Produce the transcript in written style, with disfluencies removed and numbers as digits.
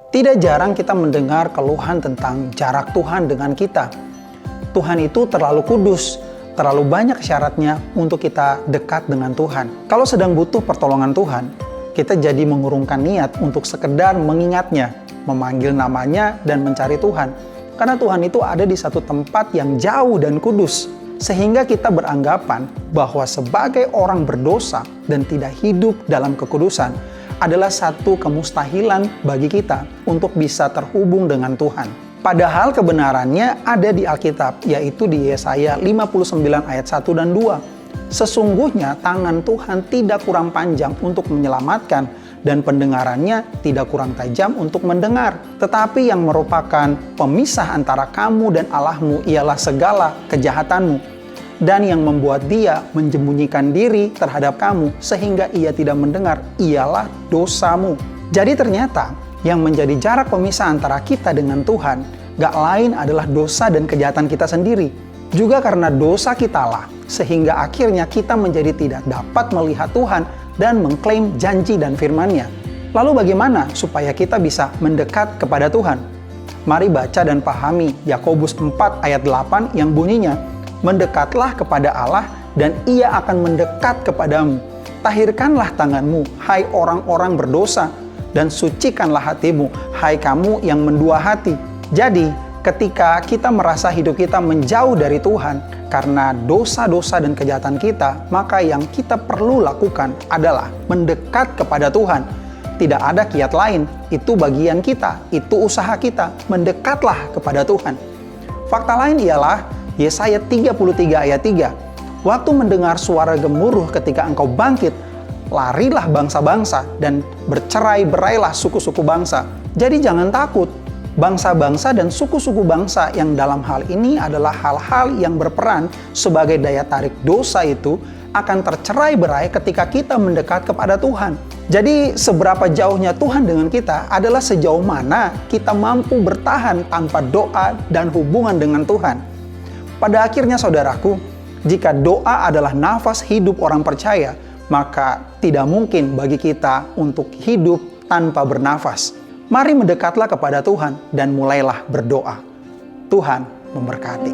Tidak jarang kita mendengar keluhan tentang jarak Tuhan dengan kita. Tuhan itu terlalu kudus, terlalu banyak syaratnya untuk kita dekat dengan Tuhan. Kalau sedang butuh pertolongan Tuhan, kita jadi mengurungkan niat untuk sekedar mengingatnya, memanggil namanya, dan mencari Tuhan. Karena Tuhan itu ada di satu tempat yang jauh dan kudus. Sehingga kita beranggapan bahwa sebagai orang berdosa dan tidak hidup dalam kekudusan adalah satu kemustahilan bagi kita untuk bisa terhubung dengan Tuhan. Padahal kebenarannya ada di Alkitab, yaitu di Yesaya 59 ayat 1 dan 2. Sesungguhnya tangan Tuhan tidak kurang panjang untuk menyelamatkan, dan pendengarannya tidak kurang tajam untuk mendengar. Tetapi yang merupakan pemisah antara kamu dan Allahmu ialah segala kejahatanmu, dan yang membuat dia menyembunyikan diri terhadap kamu sehingga ia tidak mendengar ialah dosamu. Jadi ternyata yang menjadi jarak pemisah antara kita dengan Tuhan gak lain adalah dosa dan kejahatan kita sendiri. Juga karena dosa kita lah sehingga akhirnya kita menjadi tidak dapat melihat Tuhan dan mengklaim janji dan firman-Nya. Lalu bagaimana supaya kita bisa mendekat kepada Tuhan? Mari baca dan pahami Yakobus 4 ayat 8 yang bunyinya, mendekatlah kepada Allah dan Ia akan mendekat kepadamu. Tahirkanlah tanganmu, hai orang-orang berdosa, dan sucikanlah hatimu, hai kamu yang mendua hati. Jadi, ketika kita merasa hidup kita menjauh dari Tuhan karena dosa-dosa dan kejahatan kita, maka yang kita perlu lakukan adalah mendekat kepada Tuhan. Tidak ada kiat lain, itu bagian kita, itu usaha kita, mendekatlah kepada Tuhan. Fakta lain ialah Yesaya 33 ayat 3. Waktu mendengar suara gemuruh ketika engkau bangkit, larilah bangsa-bangsa dan bercerai-berailah suku-suku bangsa. Jadi jangan takut. Bangsa-bangsa dan suku-suku bangsa yang dalam hal ini adalah hal-hal yang berperan sebagai daya tarik dosa itu akan tercerai-berai ketika kita mendekat kepada Tuhan. Jadi seberapa jauhnya Tuhan dengan kita adalah sejauh mana kita mampu bertahan tanpa doa dan hubungan dengan Tuhan. Pada akhirnya saudaraku, jika doa adalah nafas hidup orang percaya, maka tidak mungkin bagi kita untuk hidup tanpa bernafas. Mari mendekatlah kepada Tuhan dan mulailah berdoa. Tuhan memberkati.